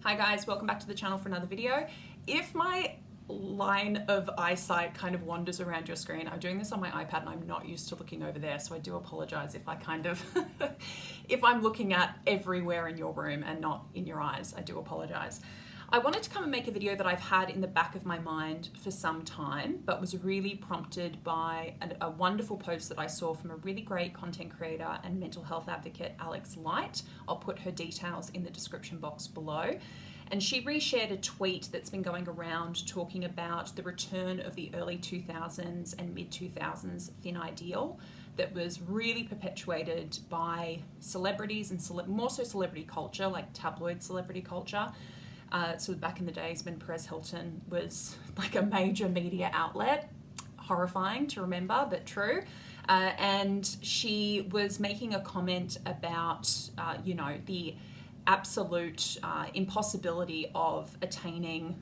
Hi guys, welcome back to the channel for another video. If my line of eyesight kind of wanders around your screen, I'm doing this on my iPad and I'm not used to looking over there, so I do apologize if I kind of, if I'm looking at everywhere in your room and not in your eyes, I do apologize. I wanted to come and make a video that I've had in the back of my mind for some time, but was really prompted by a wonderful post that I saw from a really great content creator and mental health advocate, Alex Light. I'll put her details in the description box below. And she reshared a tweet that's been going around talking about the return of the early 2000s and mid 2000s thin ideal that was really perpetuated by celebrities and more so celebrity culture, like tabloid celebrity culture. So back in the days when Perez Hilton was like a major media outlet, horrifying to remember, but true. And she was making a comment about, the absolute impossibility of attaining,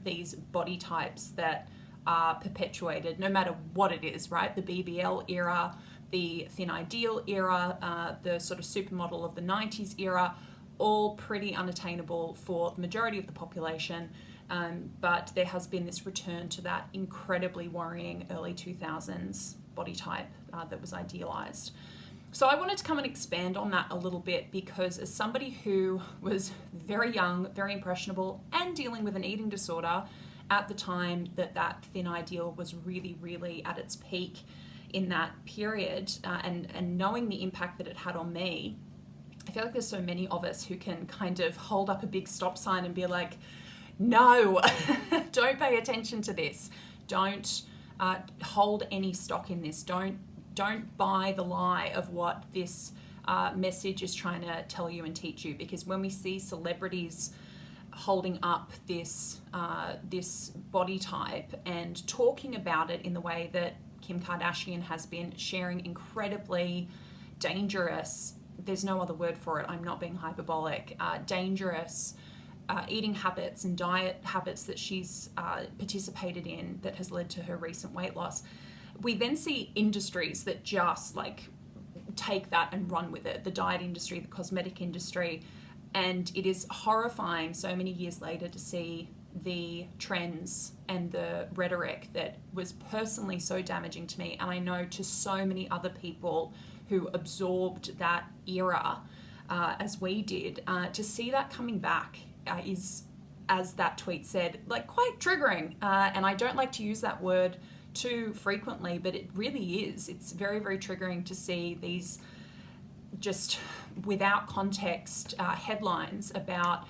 these body types that are perpetuated no matter what it is, right? The BBL era, the thin ideal era, the sort of supermodel of the 90s era, all pretty unattainable for the majority of the population, but there has been this return to that incredibly worrying early 2000s body type that was idealized. So I wanted to come and expand on that a little bit because as somebody who was very young, very impressionable, and dealing with an eating disorder at the time that thin ideal was really, really at its peak in that period, and knowing the impact that it had on me, I feel like there's so many of us who can kind of hold up a big stop sign and be like, no, don't pay attention to this. Don't hold any stock in this. Don't buy the lie of what this message is trying to tell you and teach you. Because when we see celebrities holding up this body type and talking about it in the way that Kim Kardashian has been, sharing incredibly dangerous, there's no other word for it, I'm not being hyperbolic, dangerous eating habits and diet habits that she's participated in that has led to her recent weight loss. We then see industries that just like take that and run with it, the diet industry, the cosmetic industry, and it is horrifying so many years later to see the trends and the rhetoric that was personally so damaging to me, and I know to so many other people who absorbed that era as we did. To see that coming back is, as that tweet said, like quite triggering, and I don't like to use that word too frequently, but it really is. It's very, very triggering to see these just without context headlines about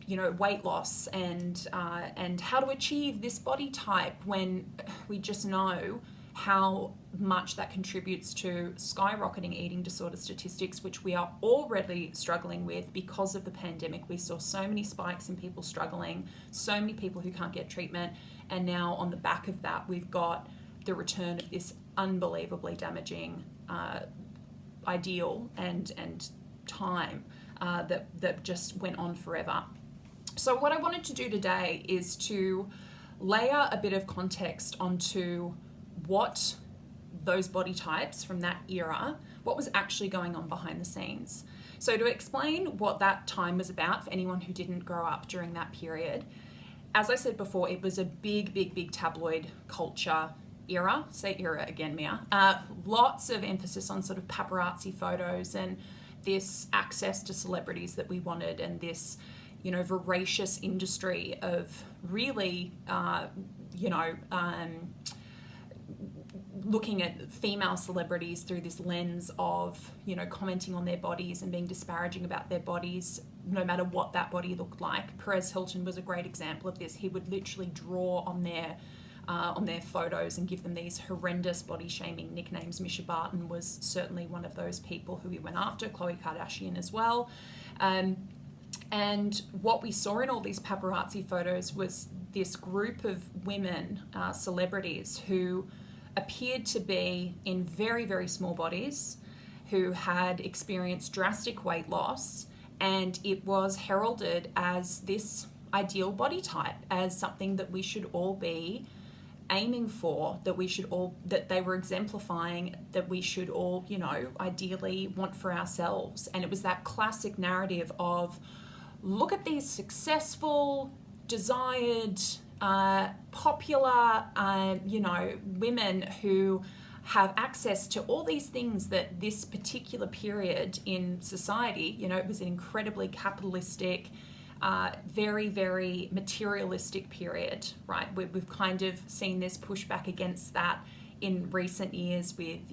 weight loss and how to achieve this body type, when we just know how much that contributes to skyrocketing eating disorder statistics, which we are already struggling with because of the pandemic. We saw so many spikes in people struggling, so many people who can't get treatment, and now on the back of that we've got the return of this unbelievably damaging ideal and time that just went on forever. So what I wanted to do today is to layer a bit of context onto what those body types from that era, what was actually going on behind the scenes. So to explain what that time was about for anyone who didn't grow up during that period, as I said before, it was a big tabloid culture era. Say era again, Mia. Lots of emphasis on sort of paparazzi photos and this access to celebrities that we wanted, and this voracious industry of really looking at female celebrities through this lens of, commenting on their bodies and being disparaging about their bodies, no matter what that body looked like. Perez Hilton was a great example of this. He would literally draw on their photos and give them these horrendous body shaming nicknames. Misha Barton was certainly one of those people who he went after, Khloe Kardashian as well. And what we saw in all these paparazzi photos was this group of women, celebrities, who appeared to be in very, very small bodies, who had experienced drastic weight loss, and it was heralded as this ideal body type, as something that we should all be aiming for, that they were exemplifying, that we should all, ideally want for ourselves. And it was that classic narrative of look at these successful, desired, popular, women who have access to all these things that this particular period in society, it was an incredibly capitalistic, very, very materialistic period, right? We've kind of seen this pushback against that in recent years with,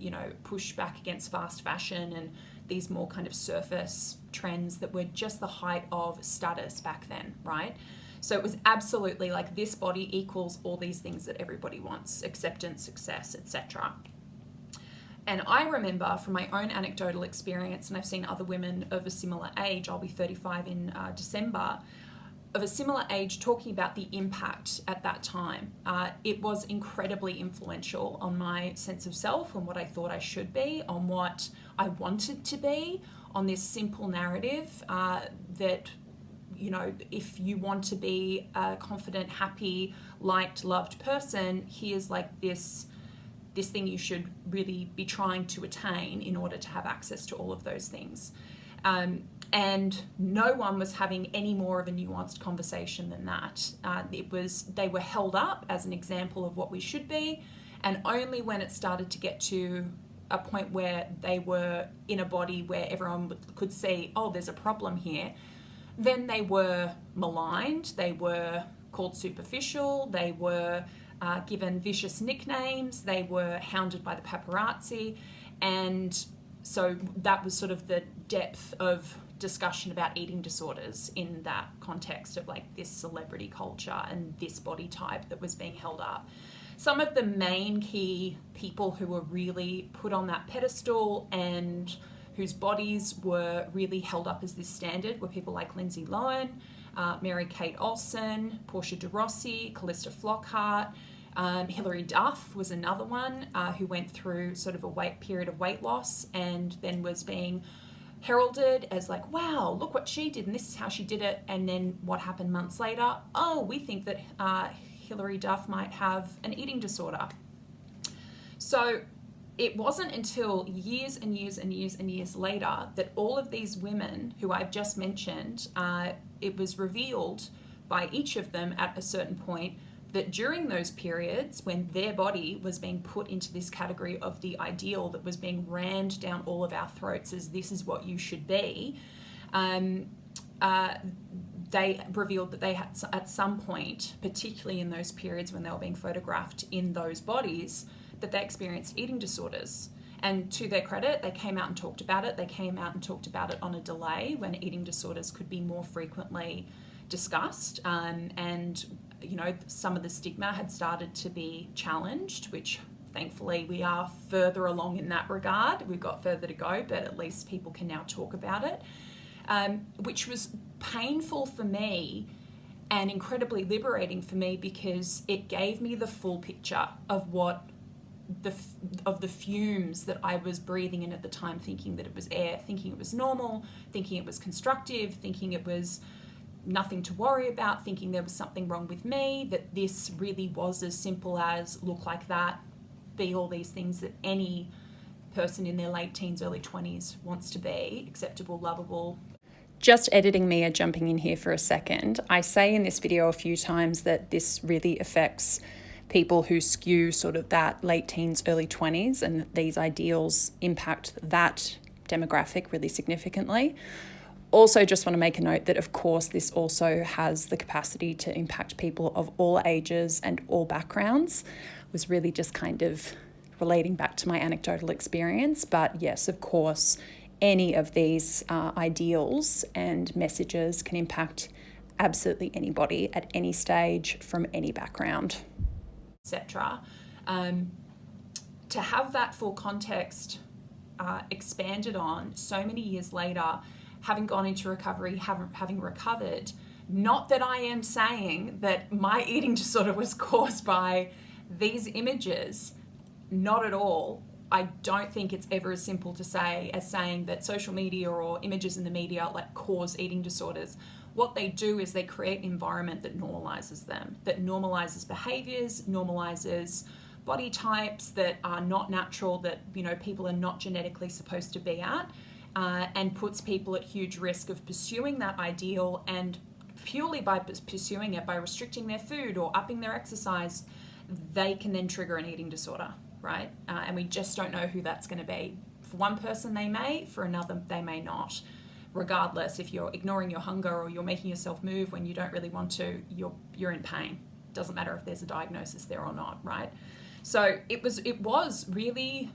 pushback against fast fashion and these more kind of surface trends that were just the height of status back then, right? So it was absolutely like this body equals all these things that everybody wants: acceptance, success, etc. And I remember from my own anecdotal experience, and I've seen other women of a similar age, I'll be 35 in December, of a similar age talking about the impact at that time. It was incredibly influential on my sense of self, on what I thought I should be, on what I wanted to be, on this simple narrative that, if you want to be a confident, happy, liked, loved person, here's like this thing you should really be trying to attain in order to have access to all of those things. And no one was having any more of a nuanced conversation than that. They were held up as an example of what we should be, and only when it started to get to a point where they were in a body where everyone could see, oh, there's a problem here, then they were maligned, they were called superficial, they were given vicious nicknames, they were hounded by the paparazzi, and so that was sort of the depth of discussion about eating disorders in that context of like this celebrity culture and this body type that was being held up. Some of the main key people who were really put on that pedestal and whose bodies were really held up as this standard were people like Lindsay Lohan, Mary-Kate Olsen, Portia de Rossi, Callista Flockhart. Hilary Duff was another one who went through sort of a period of weight loss and then was being heralded as like, wow, look what she did and this is how she did it. And then what happened months later? Oh, we think that Hilary Duff might have an eating disorder. So it wasn't until years and years and years and years later that all of these women who I've just mentioned, it was revealed by each of them at a certain point that during those periods when their body was being put into this category of the ideal that was being rammed down all of our throats as this is what you should be, they revealed that they had at some point, particularly in those periods when they were being photographed in those bodies, that they experienced eating disorders. And to their credit, they came out and talked about it. They came out and talked about it on a delay when eating disorders could be more frequently discussed. And some of the stigma had started to be challenged, which thankfully we are further along in that regard. We've got further to go, but at least people can now talk about it, which was painful for me and incredibly liberating for me because it gave me the full picture of the fumes that I was breathing in at the time, thinking that it was air, thinking it was normal, thinking it was constructive, thinking it was nothing to worry about, thinking there was something wrong with me, that this really was as simple as look like that, be all these things that any person in their late teens, early 20s wants to be: acceptable, lovable. Just editing Mia jumping in here for a second. I say in this video a few times that this really affects people who skew sort of that late teens, early 20s, and these ideals impact that demographic really significantly. Also, just want to make a note that, of course, this also has the capacity to impact people of all ages and all backgrounds. It was really just kind of relating back to my anecdotal experience. But yes, of course, any of these ideals and messages can impact absolutely anybody at any stage from any background, etc. To have that full context expanded on so many years later, having gone into recovery, having recovered, not that I am saying that my eating disorder was caused by these images, not at all. I don't think it's ever as simple to say as saying that social media or images in the media like cause eating disorders. What they do is they create an environment that normalizes them, that normalizes behaviors, normalizes body types that are not natural, that people are not genetically supposed to be at. and puts people at huge risk of pursuing that ideal, and purely by pursuing it, by restricting their food or upping their exercise, they can then trigger an eating disorder, right? And we just don't know who that's going to be. For one person they may, for another they may not. Regardless, if you're ignoring your hunger or you're making yourself move when you don't really want to, you're in pain. Doesn't matter if there's a diagnosis there or not, right? So it was really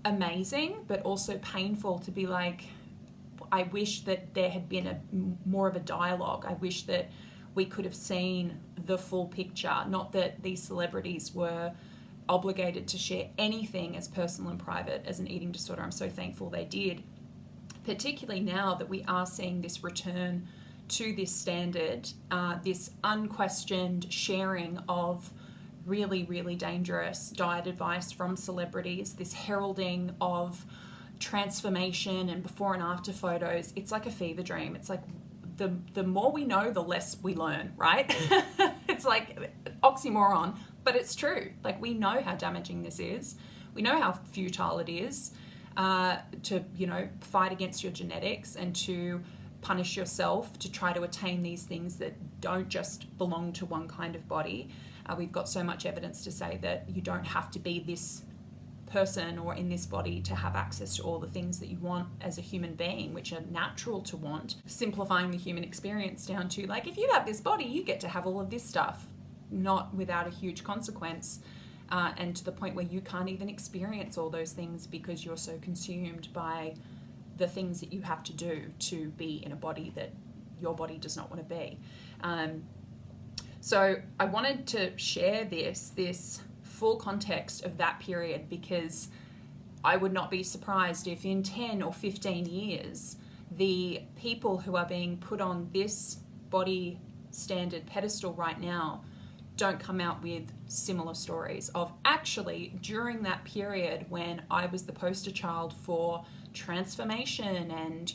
amazing, but also painful to be like, I wish that there had been more of a dialogue. I wish that we could have seen the full picture. Not that these celebrities were obligated to share anything as personal and private as an eating disorder. I'm so thankful they did. Particularly now that we are seeing this return to this standard, this unquestioned sharing of really, really dangerous diet advice from celebrities, this heralding of transformation and before and after photos. It's like a fever dream. It's like the more we know, the less we learn, right? It's like oxymoron, but it's true. Like, we know how damaging this is. We know how futile it is to, fight against your genetics and to punish yourself to try to attain these things that don't just belong to one kind of body. We've got so much evidence to say that you don't have to be this person or in this body to have access to all the things that you want as a human being, which are natural to want. Simplifying the human experience down to, like, if you have this body, you get to have all of this stuff, not without a huge consequence. And to the point where you can't even experience all those things because you're so consumed by the things that you have to do to be in a body that your body does not want to be. So I wanted to share this full context of that period, because I would not be surprised if in 10 or 15 years, the people who are being put on this body standard pedestal right now don't come out with similar stories of, actually, during that period when I was the poster child for transformation and,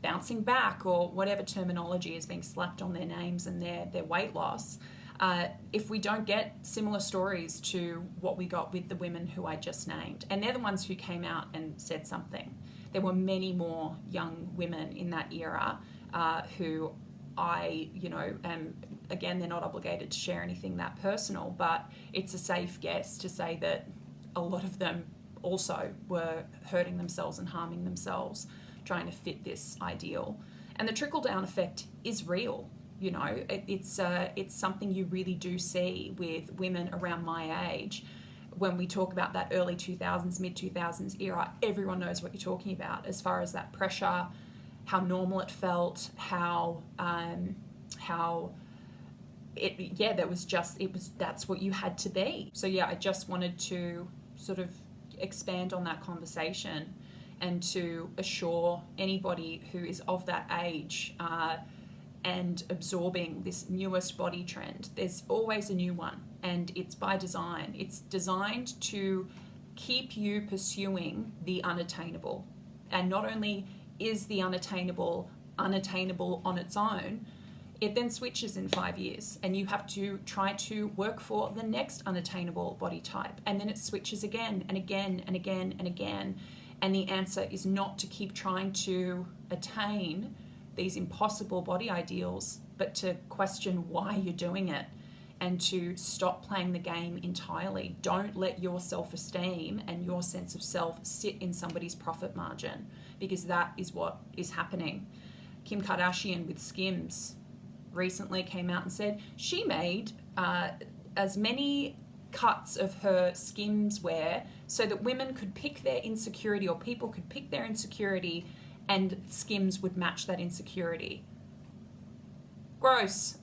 bouncing back, or whatever terminology is being slapped on their names and their weight loss, if we don't get similar stories to what we got with the women who I just named, and they're the ones who came out and said something. There were many more young women in that era who I, again, they're not obligated to share anything that personal, but it's a safe guess to say that a lot of them also were hurting themselves and harming themselves trying to fit this ideal. And the trickle-down effect is real. It's something you really do see with women around my age. When we talk about that early 2000s, mid-2000s era, everyone knows what you're talking about as far as that pressure, how normal it felt, that's what you had to be. So yeah, I just wanted to sort of expand on that conversation and to assure anybody who is of that age and absorbing this newest body trend, there's always a new one, and it's by design. It's designed to keep you pursuing the unattainable. And not only is the unattainable on its own, it then switches in 5 years, and you have to try to work for the next unattainable body type, and then it switches again and again and again and again. And the answer is not to keep trying to attain these impossible body ideals, but to question why you're doing it and to stop playing the game entirely. Don't let your self-esteem and your sense of self sit in somebody's profit margin, because that is what is happening. Kim Kardashian with Skims recently came out and said she made as many cuts of her Skims wear so that women could pick their insecurity, or people could pick their insecurity, and Skims would match that insecurity. Gross.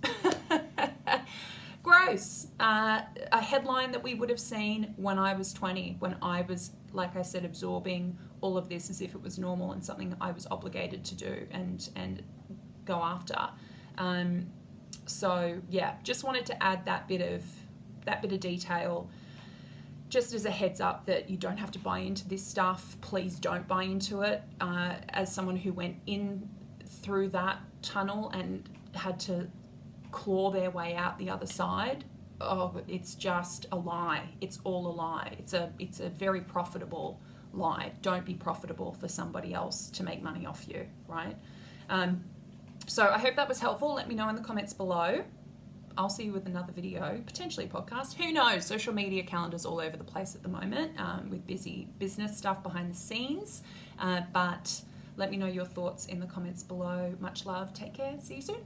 Gross. A headline that we would have seen when I was 20, when I was, like I said, absorbing all of this as if it was normal and something I was obligated to do and go after. So yeah, just wanted to add that bit of detail, just as a heads up that you don't have to buy into this stuff. Please don't buy into it. As someone who went in through that tunnel and had to claw their way out the other side, it's just a lie. It's all a lie. It's a very profitable lie. Don't be profitable for somebody else to make money off you, right? So I hope that was helpful. Let me know in the comments below. I'll see you with another video, potentially a podcast. Who knows? Social media calendars all over the place at the moment with busy business stuff behind the scenes. But let me know your thoughts in the comments below. Much love. Take care. See you soon.